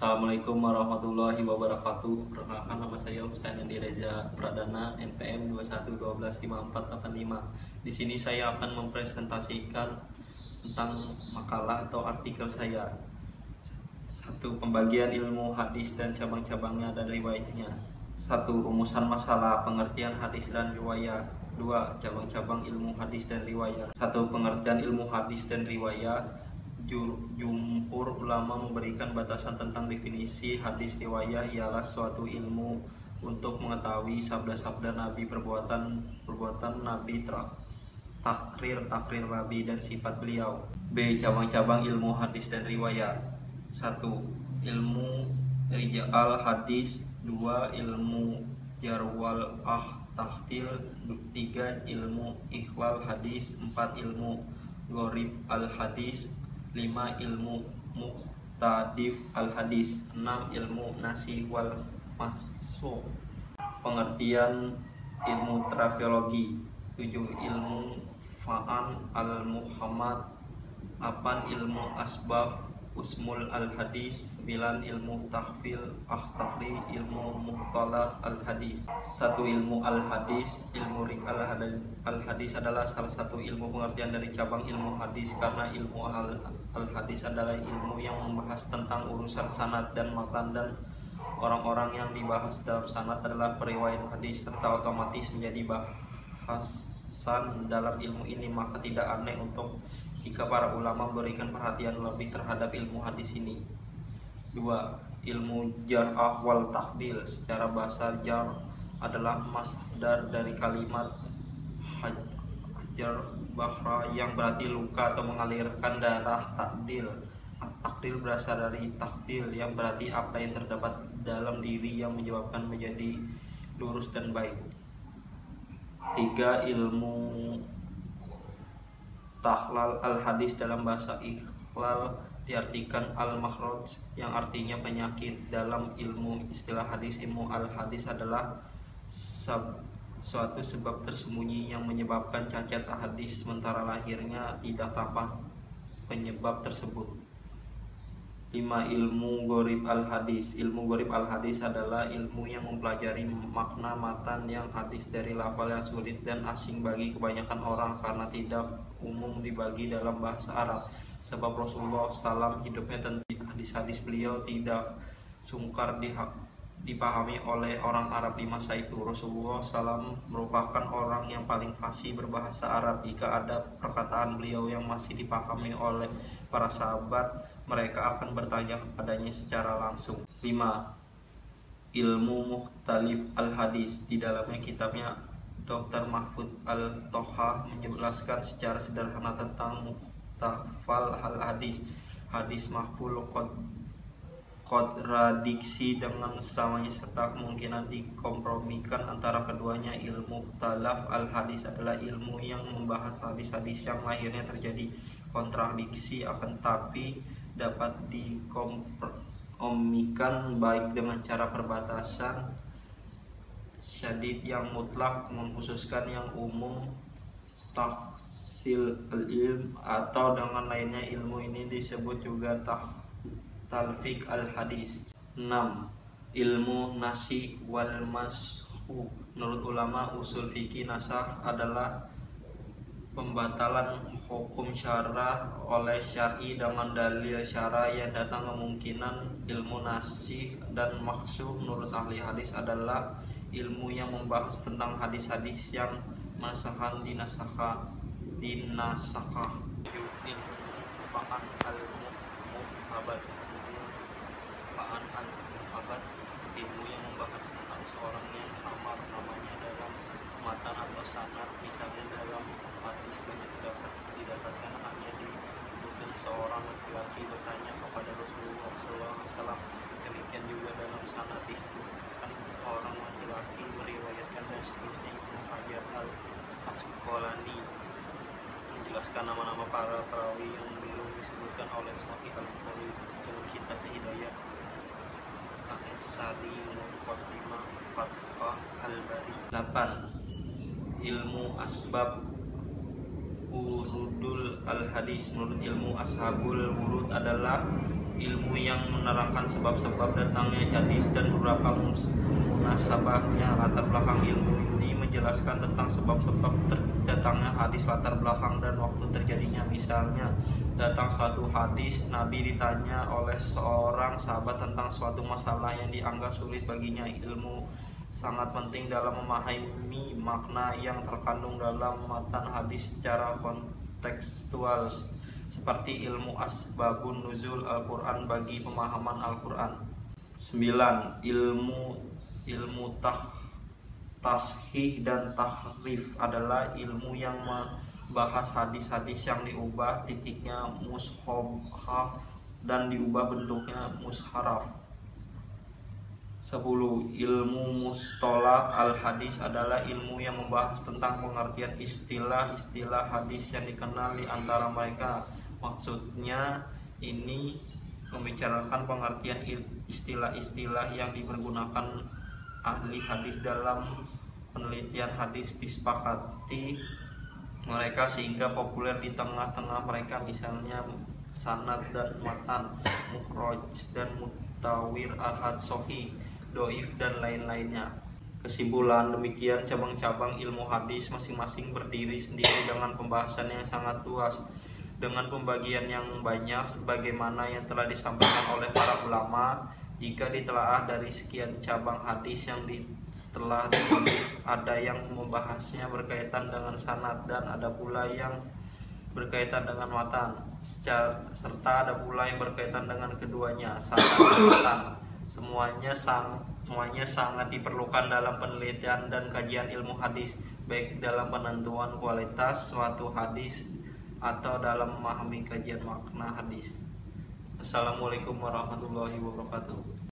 Assalamualaikum warahmatullahi wabarakatuh. Perkenalkan, nama saya Husain Andi Reza Pradana, NPM 2121545. Di sini saya akan mempresentasikan tentang makalah atau artikel saya. 1. Pembagian ilmu hadis dan cabang-cabangnya dan riwayatnya. 1. Rumusan masalah pengertian hadis dan riwayat. 2. Cabang-cabang ilmu hadis dan riwayat. 1. Pengertian ilmu hadis dan riwayat. Jumhur ulama memberikan batasan tentang definisi hadis riwayat ialah suatu ilmu untuk mengetahui sabda-sabda Nabi, perbuatan Nabi, takrir Nabi dan sifat beliau. B. Cabang-cabang ilmu hadis dan riwayat. 1. Ilmu rijal hadis. 2. Ilmu jarwal tahdil. 3. Ilmu ikhlal hadis. 4. Ilmu gharib al hadis. 5. Ilmu muqtadif al-hadis. 6. Ilmu nasih wal masuk. Pengertian ilmu trafiologi. 7. Ilmu fa'an al-muhammad. 8. Ilmu asbab usmul al-hadis. 9. Ilmu tahfil akhtari. Ilmu muhtalah al-hadis. 1. Ilmu al-hadis. Ilmu rik al-hadis adalah salah satu ilmu pengertian dari cabang ilmu hadis, karena ilmu al-hadis adalah ilmu yang membahas tentang urusan sanad dan matan, dan orang-orang yang dibahas dalam sanad adalah periwayat hadis, serta otomatis menjadi bahasan dalam ilmu ini. Maka tidak aneh jika para ulama memberikan perhatian lebih terhadap ilmu hadis ini. 2. Ilmu jar'ah wal takdil. Secara bahasa, jar adalah masdar dari kalimat hajar bahra yang berarti luka atau mengalirkan darah. Takdil berasal dari takdil yang berarti apa yang terdapat dalam diri yang menyebabkan menjadi lurus dan baik. 3. Ilmu tahlal al-hadis. Dalam bahasa ikhlal diartikan al-makhraj yang artinya penyakit. Dalam ilmu istilah hadis, ilmu al-hadis adalah suatu sebab tersembunyi yang menyebabkan cacat hadis, sementara lahirnya tidak tampak penyebab tersebut. 5. Ilmu gharib al-hadis. Ilmu gharib al-hadis adalah ilmu yang mempelajari makna matan yang hadis dari lafal yang sulit dan asing bagi kebanyakan orang, karena tidak umum dibagi dalam bahasa Arab. Sebab Rasulullah SAW hidupnya tentu hadis-hadis beliau tidak sungkar dipahami oleh orang Arab di masa itu. Rasulullah SAW merupakan orang yang paling fasih berbahasa Arab. Jika ada perkataan beliau yang masih dipahami oleh para sahabat, mereka akan bertanya kepadanya secara langsung. 5. Ilmu mukhtalif al-hadis. Di dalamnya kitabnya Dr. Mahfud Al-Toha menjelaskan secara sederhana tentang muhtafal al-hadis. Hadis mahful kontradiksi dengan sesamanya serta kemungkinan dikompromikan antara keduanya. Ilmu mukhtalaf al-hadis adalah ilmu yang membahas hadis-hadis yang lahirnya terjadi kontradiksi akan tapi dapat dikompromikan, baik dengan cara perbatasan syadid yang mutlak mengkhususkan yang umum, tahsil al-ilm, atau dengan lainnya. Ilmu ini disebut juga talfiq al-hadis. 6. Ilmu nasih wal mashu. Menurut ulama usul fikih, nasah adalah pembatalan hukum syarah oleh syar'i dengan dalil syarah yang datang. Kemungkinan ilmu nasih dan maksud menurut ahli hadis adalah ilmu yang membahas tentang hadis-hadis yang nasahan dinasakah. Ilmu yang membahas tentang seorang yang samar namanya dalam matan atau sanad. Misalnya dalam hadis banyak didapatkan hanya disebutkan seorang laki-laki bertanya kepada Rasulullah SAW. Demikian juga dalam sanad disebutkan orang laki-laki meriwayatkan, dan seterusnya. Ibnu Hajar al-Asqalani menjelaskan nama-nama para perawi yang belum disebutkan oleh Sahih Al-Bukhari dalam kitab Hidayah As-Sari Muqaddimah Fathah Al-Bari. 8. Ilmu asbab urudul al-hadis. Menurut ilmu ashabul wurud adalah ilmu yang menerangkan sebab-sebab datangnya hadis dan beberapa munasabahnya. Latar belakang ilmu ini menjelaskan tentang sebab-sebab datangnya hadis, latar belakang dan waktu terjadinya. Misalnya, datang suatu hadis, Nabi ditanya oleh seorang sahabat tentang suatu masalah yang dianggap sulit baginya. Ilmu sangat penting dalam memahami makna yang terkandung dalam matan hadis secara kontekstual, seperti ilmu asbabun nuzul Al-Quran bagi pemahaman Al-Quran. 9. Ilmu tashih dan tahrif adalah ilmu yang membahas hadis-hadis yang diubah titiknya mushaf dan diubah bentuknya musharaf. 10. Ilmu mustolah al-hadis adalah ilmu yang membahas tentang pengertian istilah-istilah hadis yang dikenal di antara mereka. Maksudnya ini membicarakan pengertian istilah-istilah yang dipergunakan ahli hadis dalam penelitian hadis, disepakati mereka sehingga populer di tengah-tengah mereka, misalnya sanad dan matan, mukhraj dan mutawir, ahad, sahih, doif dan lain-lainnya. Kesimpulan, demikian cabang-cabang ilmu hadis masing-masing berdiri sendiri dengan pembahasan yang sangat luas, dengan pembagian yang banyak sebagaimana yang telah disampaikan oleh para ulama. Jika ditelaah dari sekian cabang hadis yang telah ditulis, ada yang membahasnya berkaitan dengan sanad dan ada pula yang berkaitan dengan matan, serta ada pula yang berkaitan dengan keduanya, sanad dan matan. Semuanya sangat diperlukan dalam penelitian dan kajian ilmu hadis, baik dalam penentuan kualitas suatu hadis atau dalam memahami kajian makna hadis. Assalamualaikum warahmatullahi wabarakatuh.